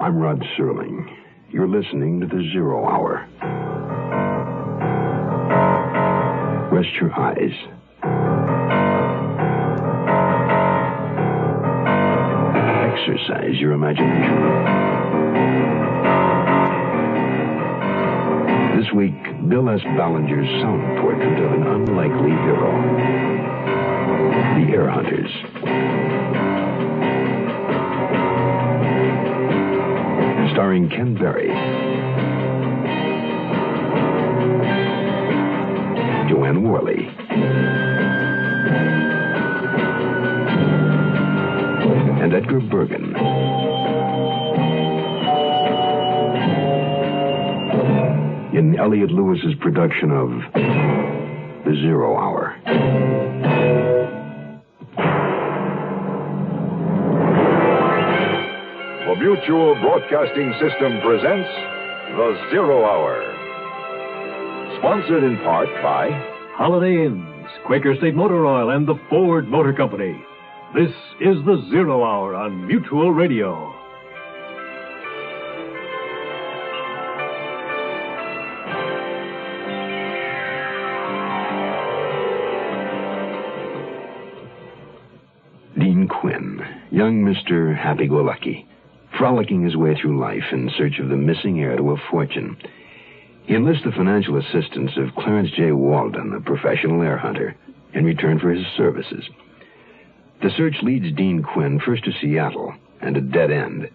I'm Rod Serling. You're listening to the 0 Hour. Rest your eyes. Exercise your imagination. This week, Bill S. Ballinger's sound portrait of an unlikely hero. The Heir Hunters. Starring Ken Berry, Joanne Worley, and Edgar Bergen. In Elliot Lewis's production of The 0 Hour. The Mutual Broadcasting System presents The 0 Hour. Sponsored in part by Holiday Inns, Quaker State Motor Oil, and the Ford Motor Company. This is The 0 Hour on Mutual Radio. Dean Quinn, young Mr. Happy-Go-Lucky, frolicking his way through life in search of the missing heir to a fortune. He enlists the financial assistance of Clarence J. Walden, a professional heir hunter, in return for his services. The search leads Dean Quinn first to Seattle and a dead end,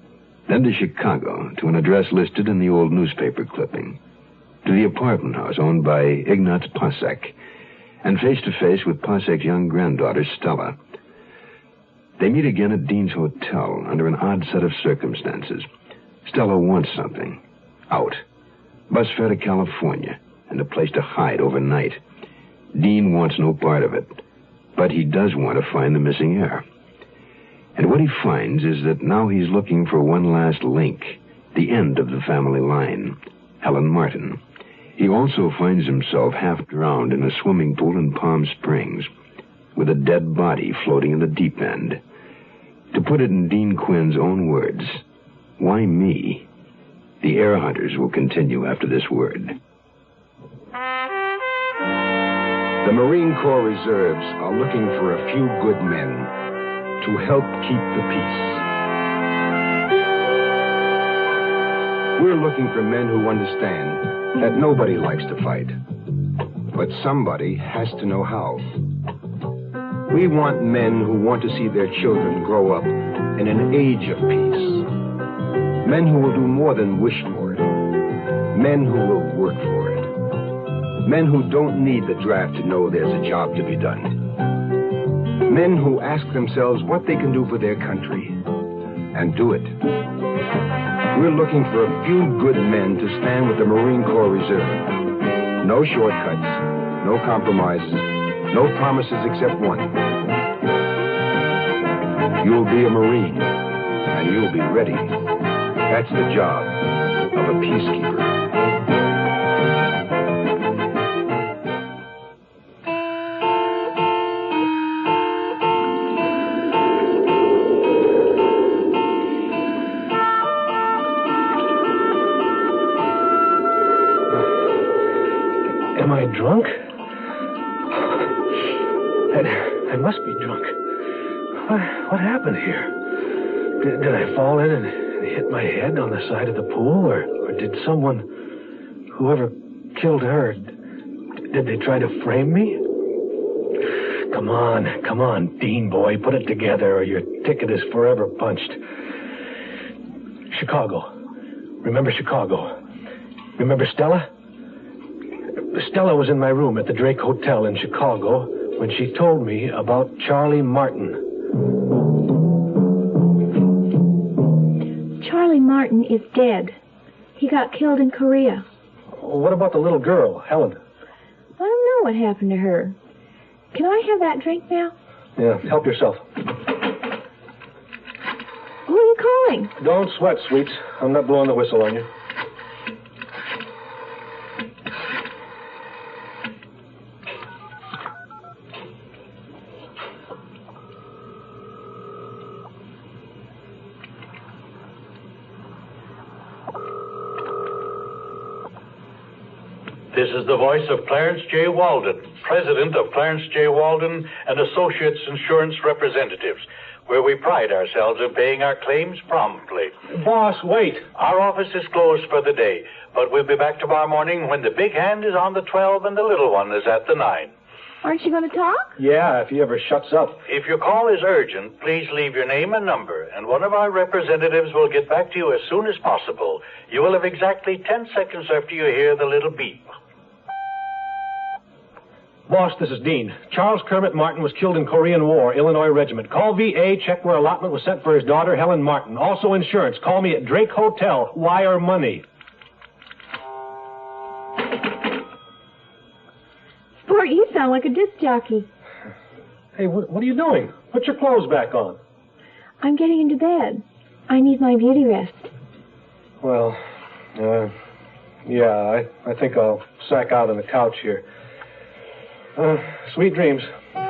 then to Chicago to an address listed in the old newspaper clipping, to the apartment house owned by Ignaz Pasek, and face-to-face with Pasek's young granddaughter, Stella. They meet again at Dean's hotel under an odd set of circumstances. Stella wants something. Out. Bus fare to California and a place to hide overnight. Dean wants no part of it, but he does want to find the missing heir. And what he finds is that now he's looking for one last link, the end of the family line, Helen Martin. He also finds himself half drowned in a swimming pool in Palm Springs, with a dead body floating in the deep end. To put it in Dean Quinn's own words, why me? The Heir Hunters will continue after this word. The Marine Corps Reserves are looking for a few good men to help keep the peace. We're looking for men who understand that nobody likes to fight, but somebody has to know how. We want men who want to see their children grow up in an age of peace. Men who will do more than wish for it. Men who will work for it. Men who don't need the draft to know there's a job to be done. Men who ask themselves what they can do for their country and do it. We're looking for a few good men to stand with the Marine Corps Reserve. No shortcuts, no compromises, no promises except one. You'll be a Marine, and you'll be ready. That's the job of a peacekeeper. Am I drunk? I must be drunk. What happened here? Did I fall in and hit my head on the side of the pool? Or did someone, whoever killed her, did they try to frame me? Come on, Dean boy, put it together or your ticket is forever punched. Chicago. Remember Chicago? Remember Stella? Stella was in my room at the Drake Hotel in Chicago when she told me about Charlie Martin. Charlie Martin is dead. He got killed in Korea. What about the little girl, Helen? I don't know what happened to her. Can I have that drink now? Yeah, help yourself. Who are you calling? Don't sweat, sweets. I'm not blowing the whistle on you. This is the voice of Clarence J. Walden, president of Clarence J. Walden and Associates Insurance Representatives, where we pride ourselves in paying our claims promptly. Boss, wait. Our office is closed for the day, but we'll be back tomorrow morning when the big hand is on the 12 and the little one is at the 9. Aren't you going to talk? Yeah, if he ever shuts up. If your call is urgent, please leave your name and number, and one of our representatives will get back to you as soon as possible. You will have exactly 10 seconds after you hear the little beep. Boss, this is Dean. Charles Kermit Martin was killed in Korean War, Illinois Regiment. Call VA, check where allotment was sent for his daughter, Helen Martin. Also insurance. Call me at Drake Hotel. Wire money. Sport, you sound like a disc jockey. Hey, what are you doing? Put your clothes back on. I'm getting into bed. I need my beauty rest. Well, yeah, I think I'll sack out on the couch here. Sweet dreams. I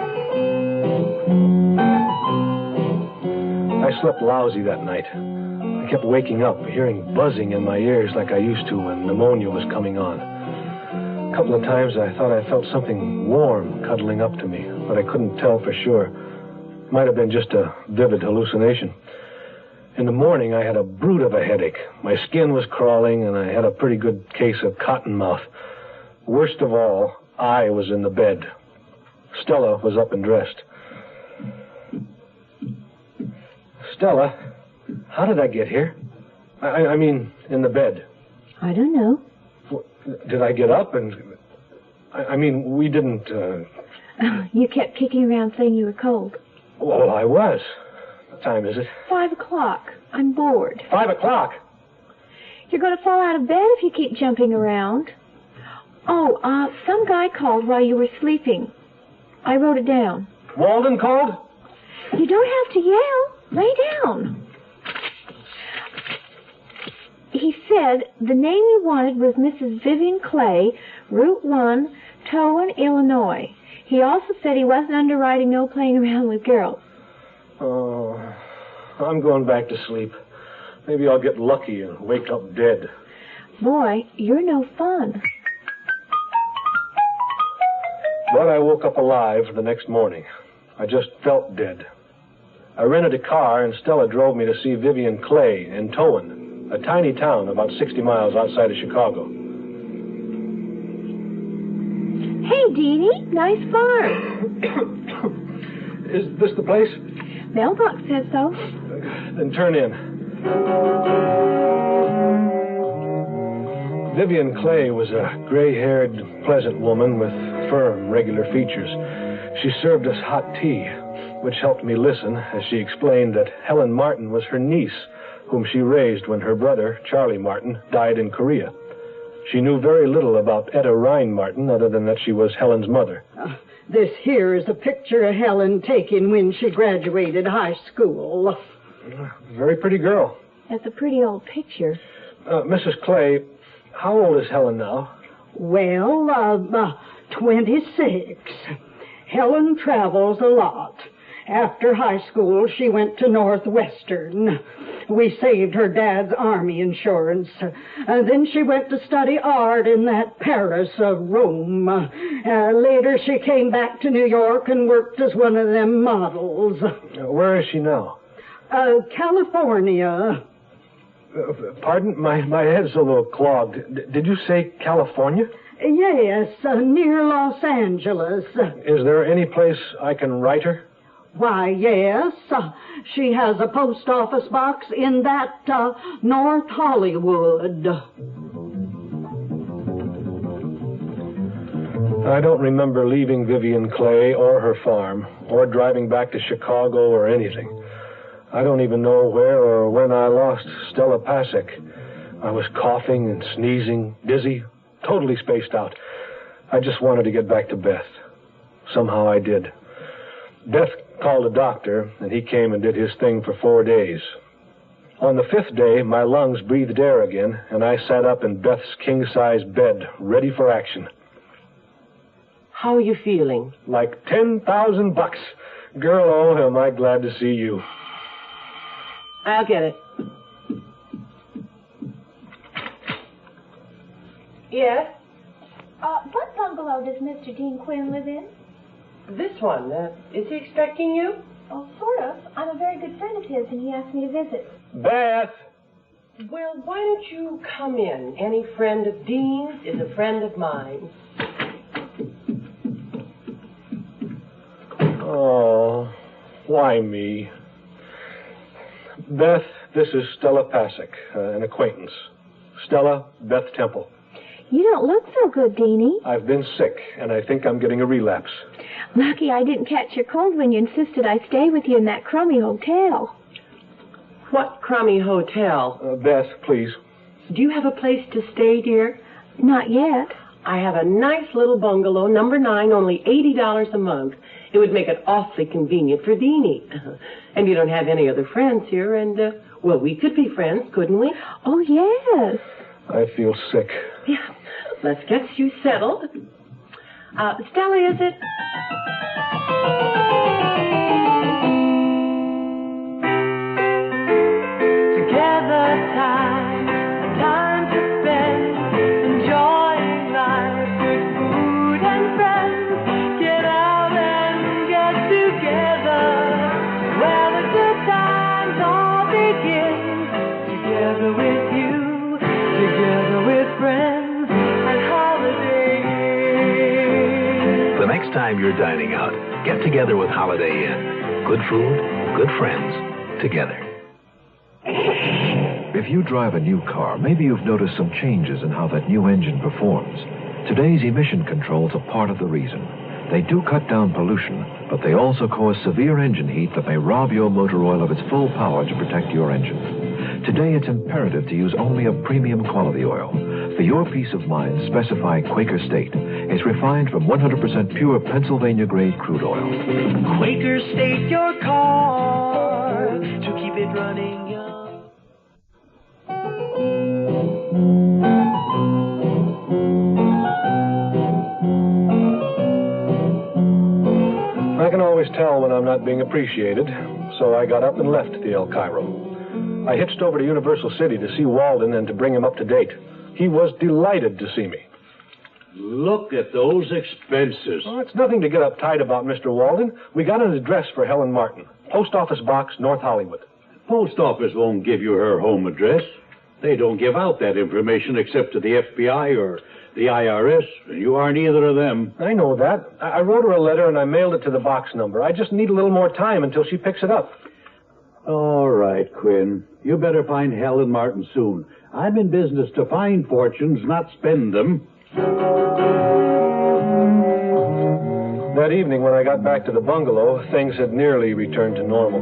slept lousy that night. I kept waking up, hearing buzzing in my ears like I used to when pneumonia was coming on. A couple of times I thought I felt something warm cuddling up to me, but I couldn't tell for sure. Might have been just a vivid hallucination. In the morning, I had a brute of a headache. My skin was crawling, and I had a pretty good case of cottonmouth. Worst of all, I was in the bed. Stella was up and dressed. Stella, how did I get here? I mean, in the bed. I don't know. Did I get up and... I mean, we didn't... You kept kicking around saying you were cold. Well, I was. What time is it? 5 o'clock. I'm bored. 5 o'clock? You're going to fall out of bed if you keep jumping around. Oh, some guy called while you were sleeping. I wrote it down. Walden called? You don't have to yell. Lay down. He said the name you wanted was Mrs. Vivian Clay, Route 1, Towan, Illinois. He also said he wasn't underwriting no playing around with girls. Oh, I'm going back to sleep. Maybe I'll get lucky and wake up dead. Boy, you're no fun. But I woke up alive the next morning. I just felt dead. I rented a car, and Stella drove me to see Vivian Clay in Towan, a tiny town about 60 miles outside of Chicago. Hey, Deanie, nice farm. Is this the place? Mailbox says so. Then turn in. Vivian Clay was a gray-haired, pleasant woman with firm, regular features. She served us hot tea, which helped me listen as she explained that Helen Martin was her niece, whom she raised when her brother, Charlie Martin, died in Korea. She knew very little about Etta Rhine Martin other than that she was Helen's mother. This here is a picture of Helen taken when she graduated high school. Very pretty girl. That's a pretty old picture. Mrs. Clay, how old is Helen now? Well, 26. Helen travels a lot. After high school, she went to Northwestern. We saved her dad's army insurance. Then she went to study art in that Paris of Rome. Later, she came back to New York and worked as one of them models. Where is she now? California. Pardon? My head's a little clogged. Did you say California? Yes, near Los Angeles. Is there any place I can write her? Why, yes. She has a post office box in that North Hollywood. I don't remember leaving Vivian Clay or her farm, or driving back to Chicago or anything. I don't even know where or when I lost Stella Pasek. I was coughing and sneezing, dizzy, totally spaced out. I just wanted to get back to Beth. Somehow I did. Beth called a doctor, and he came and did his thing for 4 days. On the 5th day, my lungs breathed air again, and I sat up in Beth's king-size bed, ready for action. How are you feeling? Like $10,000. Girl, oh, am I glad to see you. I'll get it. Yes? What bungalow does Mr. Dean Quinn live in? This one. Is he expecting you? Oh, sort of. I'm a very good friend of his, and he asked me to visit. Beth! Well, why don't you come in? Any friend of Dean's is a friend of mine. Oh, why me? Beth, this is Stella Pasek, an acquaintance. Stella, Beth Temple. You don't look so good, Deanie. I've been sick, and I think I'm getting a relapse. Lucky I didn't catch your cold when you insisted I stay with you in that crummy hotel. What crummy hotel? Beth, please. Do you have a place to stay, dear? Not yet. I have a nice little bungalow, number 9, only $80 a month. It would make it awfully convenient for Deanie. And you don't have any other friends here, and, well, we could be friends, couldn't we? Oh, yes. I feel sick. Yeah. Let's get you settled. Stella, is it? Together, time to spend, enjoying life with food and friends. Get out and get together, where the good times all begin. Together with you, together with friends, and Holiday Inn. The next time you're dining out, get together with Holiday Inn. Good food, good friends, together. If you drive a new car, maybe you've noticed some changes in how that new engine performs. Today's emission controls are part of the reason. They do cut down pollution, but they also cause severe engine heat that may rob your motor oil of its full power to protect your engine. Today, it's imperative to use only a premium quality oil. For your peace of mind, specify Quaker State. It's refined from 100% pure Pennsylvania-grade crude oil. Quaker State your car to keep it running young. I can always tell when I'm not being appreciated, so I got up and left the El Cairo. I hitched over to Universal City to see Walden and to bring him up to date. He was delighted to see me. Look at those expenses. Oh, it's nothing to get uptight about, Mr. Walden. We got an address for Helen Martin. Post Office Box, North Hollywood. Post Office won't give you her home address. They don't give out that information except to the FBI or the IRS, and you aren't either of them. I know that. I wrote her a letter and I mailed it to the box number. I just need a little more time until she picks it up. All right, Quinn. You better find Helen Martin soon. I'm in business to find fortunes, not spend them. That evening when I got back to the bungalow, things had nearly returned to normal.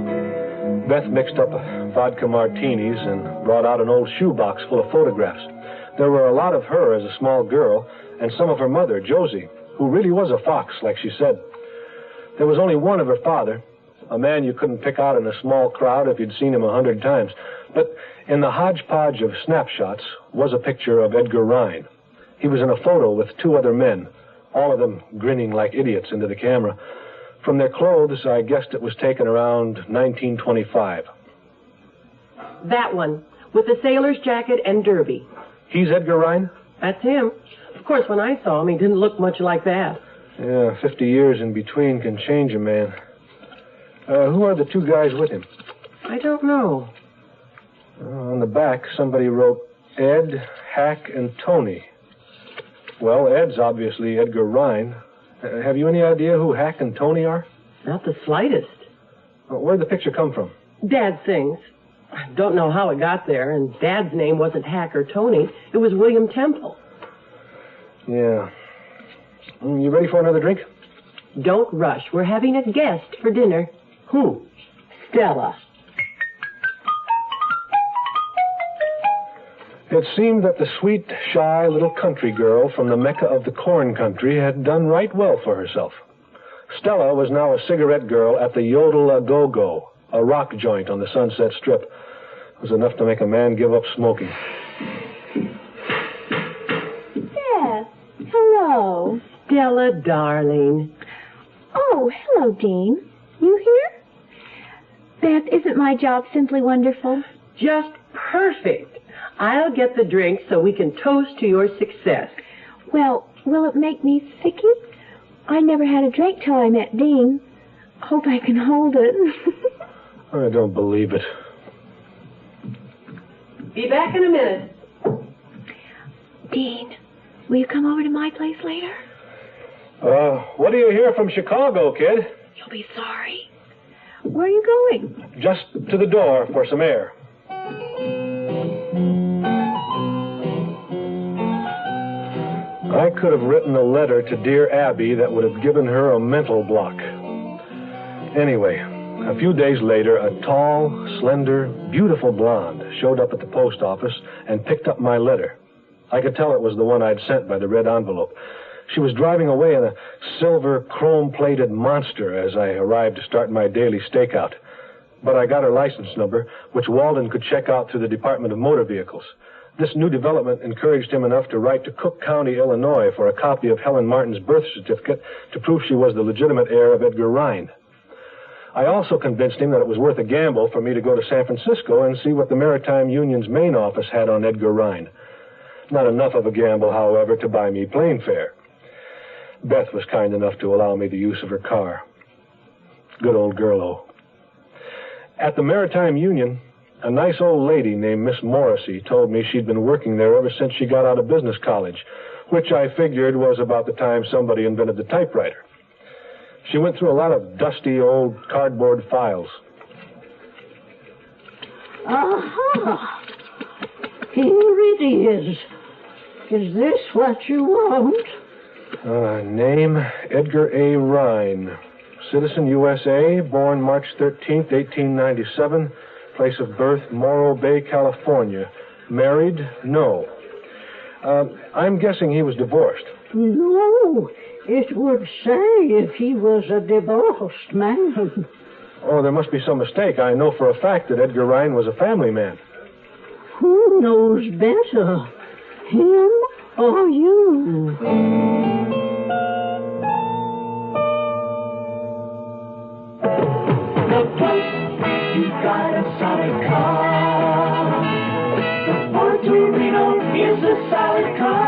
Beth mixed up vodka martinis and brought out an old shoebox full of photographs. There were a lot of her as a small girl and some of her mother, Josie, who really was a fox, like she said. There was only one of her father, a man you couldn't pick out in a small crowd if you'd seen him 100 times. But in the hodgepodge of snapshots was a picture of Edgar Rhine. He was in a photo with 2 other men, all of them grinning like idiots into the camera. From their clothes, I guessed it was taken around 1925. That one, with the sailor's jacket and derby. He's Edgar Rhine? That's him. Of course, when I saw him, he didn't look much like that. Yeah, 50 years in between can change a man. Who are the 2 guys with him? I don't know. On the back, somebody wrote Ed, Hack, and Tony. Well, Ed's obviously Edgar Rhine. Have you any idea who Hack and Tony are? Not the slightest. Where'd the picture come from? Dad sings. I don't know how it got there, and Dad's name wasn't Hack or Tony. It was William Temple. Yeah. You ready for another drink? Don't rush. We're having a guest for dinner. Who? Stella. It seemed that the sweet, shy little country girl from the Mecca of the corn country had done right well for herself. Stella was now a cigarette girl at the Yodel-A-Go-Go, a rock joint on the Sunset Strip. It was enough to make a man give up smoking. Beth, hello. Stella, darling. Oh, hello, Dean. You here? Beth, isn't my job simply wonderful? Just perfect. I'll get the drink so we can toast to your success. Well, Will it make me sicky? I never had a drink till I met Dean. Hope I can hold it. I don't believe it. Be back in a minute. Dean, will you come over to my place later? What do you hear from Chicago, kid? You'll be sorry. Where are you going? Just to the door for some air. I could have written a letter to dear Abby that would have given her a mental block. Anyway, a few days later, a tall, slender, beautiful blonde showed up at the post office and picked up my letter. I could tell it was the one I'd sent by the red envelope. She was driving away in a silver, chrome-plated monster as I arrived to start my daily stakeout. But I got her license number, which Walden could check out through the Department of Motor Vehicles. This new development encouraged him enough to write to Cook County, Illinois, for a copy of Helen Martin's birth certificate to prove she was the legitimate heir of Edgar Rhine. I also convinced him that it was worth a gamble for me to go to San Francisco and see what the Maritime Union's main office had on Edgar Rhine. Not enough of a gamble, however, to buy me plane fare. Beth was kind enough to allow me the use of her car. Good old girl-o. At the Maritime Union, a nice old lady named Miss Morrissey told me she'd been working there ever since she got out of business college, which I figured was about the time somebody invented the typewriter. She went through a lot of dusty old cardboard files. Aha! Here it is. Is this what you want? Name, Edgar A. Rhine. Citizen, USA, born March 13th, 1897. Place of birth, Morro Bay, California. Married? No. I'm guessing he was divorced. No, it would say if he was a divorced man. Oh, there must be some mistake. I know for a fact that Edgar Rhine was a family man. Who knows better, him or you? You got a solid car. The Ford Torino is a solid car.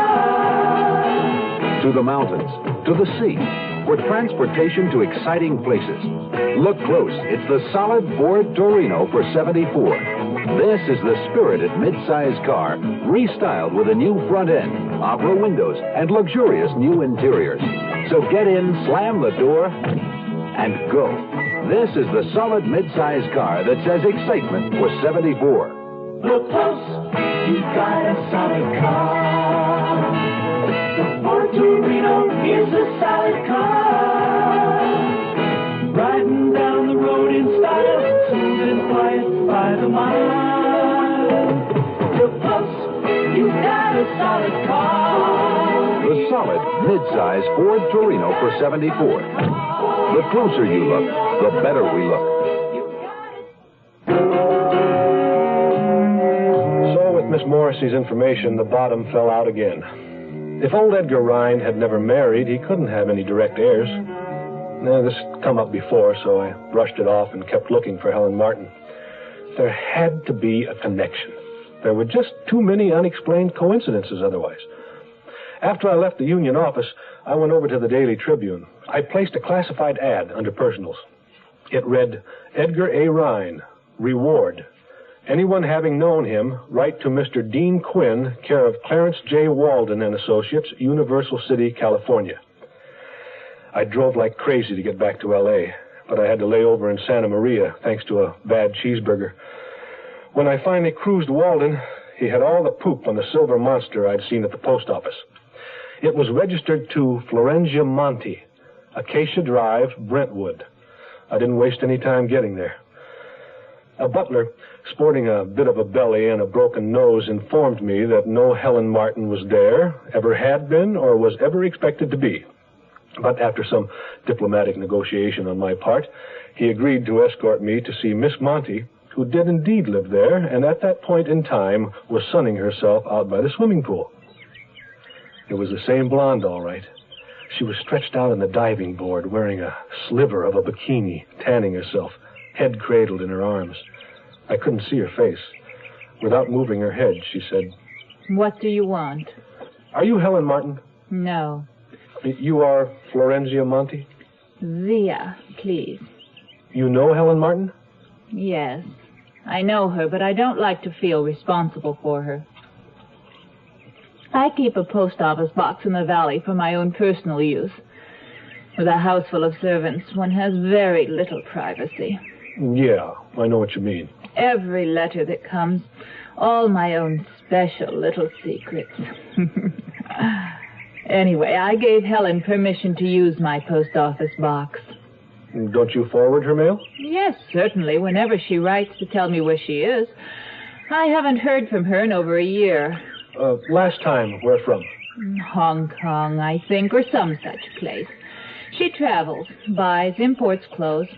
To the mountains, to the sea, for transportation to exciting places. Look close. It's the solid Ford Torino for $74. This is the spirited mid-size car, restyled with a new front end, opera windows, and luxurious new interiors. So get in, slam the door, and go. This is the solid mid-size car that says excitement for $74. Look close, you got a solid car. The Ford Torino is a solid car. Riding down the road in style, smooth and quiet by the mile. Look close, you got a solid car. The solid mid-size Ford Torino for $74. The closer you look, the better we look. So, with Miss Morrissey's information, the bottom fell out again. If old Edgar Rhine had never married, he couldn't have any direct heirs. This had come up before, so I brushed it off and kept looking for Helen Martin. There had to be a connection. There were just too many unexplained coincidences otherwise. After I left the union office, I went over to the Daily Tribune. I placed a classified ad under personals. It read, Edgar A. Rhine, reward. Anyone having known him, write to Mr. Dean Quinn, care of Clarence J. Walden and Associates, Universal City, California. I drove like crazy to get back to L.A., but I had to lay over in Santa Maria, thanks to a bad cheeseburger. When I finally cruised Walden, he had all the poop on the silver monster I'd seen at the post office. It was registered to Florentia Monti, Acacia Drive, Brentwood. I didn't waste any time getting there. A butler, sporting a bit of a belly and a broken nose, informed me that no Helen Martin was there, ever had been, or was ever expected to be. But after some diplomatic negotiation on my part, he agreed to escort me to see Miss Monty, who did indeed live there, and at that point in time was sunning herself out by the swimming pool. It was the same blonde, all right. She was stretched out on the diving board, wearing a sliver of a bikini, tanning herself, head cradled in her arms. I couldn't see her face. Without moving her head, she said, What do you want? Are you Helen Martin? No. You are Florencia Monty? Zia, please. You know Helen Martin? Yes. I know her, but I don't like to feel responsible for her. I keep a post office box in the valley for my own personal use. With a house full of servants, one has very little privacy. Yeah, I know what you mean. Every letter that comes, all my own special little secrets. Anyway, I gave Helen permission to use my post office box. Don't you forward her mail? Yes, certainly, whenever she writes to tell me where she is. I haven't heard from her in over a year. Last time, where from? Hong Kong, I think, or some such place. She travels, buys, imports clothes.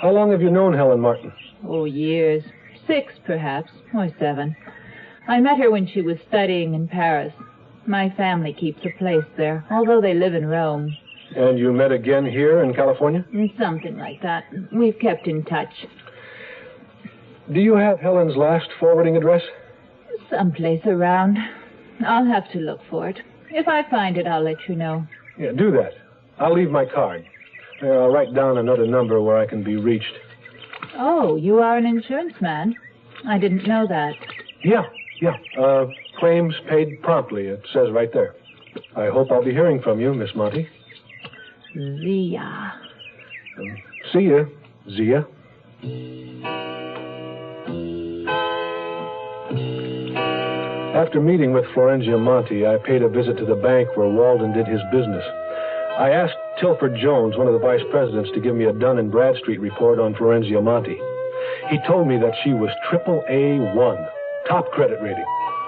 How long have you known Helen Martin? Oh, years. 6, perhaps, or 7. I met her when she was studying in Paris. My family keeps a place there, although they live in Rome. And you met again here in California? Something like that. We've kept in touch. Do you have Helen's last forwarding address? Someplace around. I'll have to look for it. If I find it, I'll let you know. Yeah, do that. I'll leave my card. I'll write down another number where I can be reached. Oh, you are an insurance man? I didn't know that. Yeah. Claims paid promptly, it says right there. I hope I'll be hearing from you, Miss Monty. Zia. See you, Zia. After meeting with Florencia Monty, I paid a visit to the bank where Walden did his business. I asked Tilford Jones, one of the vice presidents, to give me a Dun & Bradstreet report on Florencia Monty. He told me that she was AAA1, top credit rating,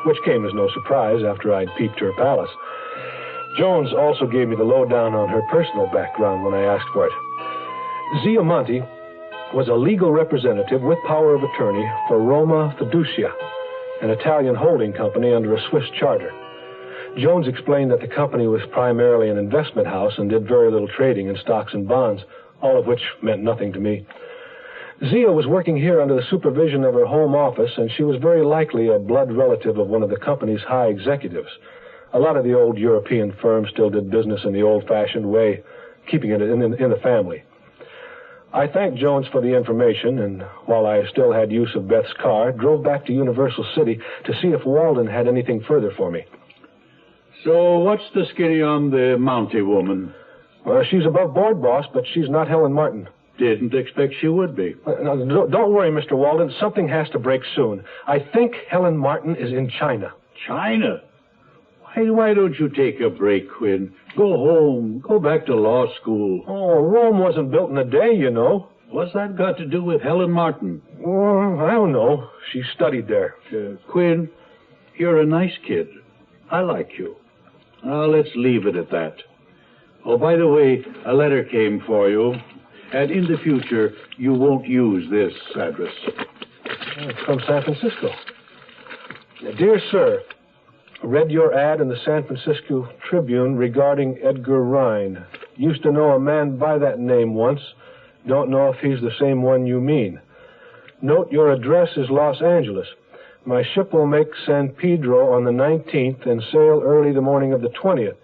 which came as no surprise after I'd peeped her palace. Jones also gave me the lowdown on her personal background when I asked for it. Zia Monty was a legal representative with power of attorney for Roma Fiducia, an Italian holding company under a Swiss charter. Jones explained that the company was primarily an investment house and did very little trading in stocks and bonds, all of which meant nothing to me. Zia was working here under the supervision of her home office, and she was very likely a blood relative of one of the company's high executives. A lot of the old European firms still did business in the old-fashioned way, keeping it in the family. I thanked Jones for the information, and while I still had use of Beth's car, drove back to Universal City to see if Walden had anything further for me. So what's the skinny on the Mountie woman? Well, she's above board, boss, but she's not Helen Martin. Didn't expect she would be. Now, don't worry, Mr. Walden. Something has to break soon. I think Helen Martin is in China. China? Why don't you take a break, Quinn? Go home. Go back to law school. Oh, Rome wasn't built in a day, you know. What's that got to do with Helen Martin? Well, I don't know. She studied there. Quinn, you're a nice kid. I like you. Let's leave it at that. Oh, by the way, a letter came for you. And in the future, you won't use this address. It's from San Francisco. Dear Sir, read your ad in the San Francisco Tribune regarding Edgar Rhine. Used to know a man by that name once. Don't know if he's the same one you mean. Note your address is Los Angeles. My ship will make San Pedro on the 19th and sail early the morning of the 20th.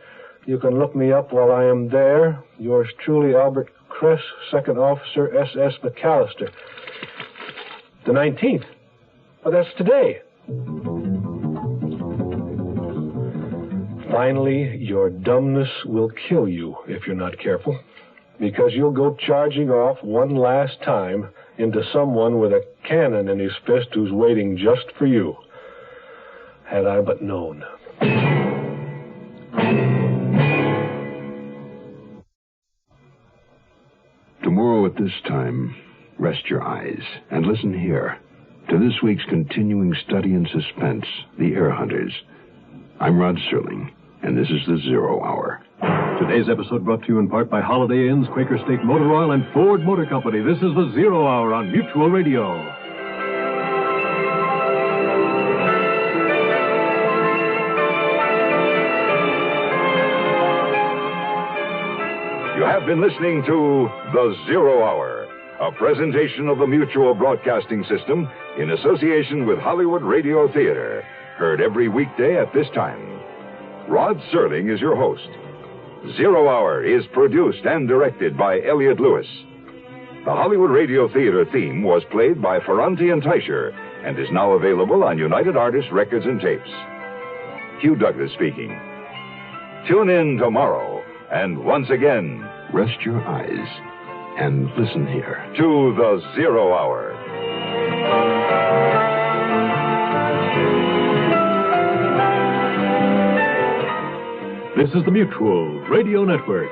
You can look me up while I am there. Yours truly, Albert Kress, Second Officer, S.S. McAllister. The 19th? Well, that's today. Finally, your dumbness will kill you if you're not careful, because you'll go charging off one last time into someone with a cannon in his fist who's waiting just for you. Had I but known. Tomorrow at this time, rest your eyes and listen here to this week's continuing study in suspense, The Air Hunters. I'm Rod Serling, and this is the Zero Hour. Today's episode brought to you in part by Holiday Inns, Quaker State Motor Oil, and Ford Motor Company. This is the Zero Hour on Mutual Radio. You have been listening to The Zero Hour, a presentation of the Mutual Broadcasting System in association with Hollywood Radio Theater. Heard every weekday at this time. Rod Serling is your host. Zero Hour is produced and directed by Elliott Lewis. The Hollywood Radio Theater theme was played by Ferranti and Teicher and is now available on United Artists Records and Tapes. Hugh Douglas speaking. Tune in tomorrow, and once again, rest your eyes and listen here to the Zero Hour. This is the Mutual Radio Network.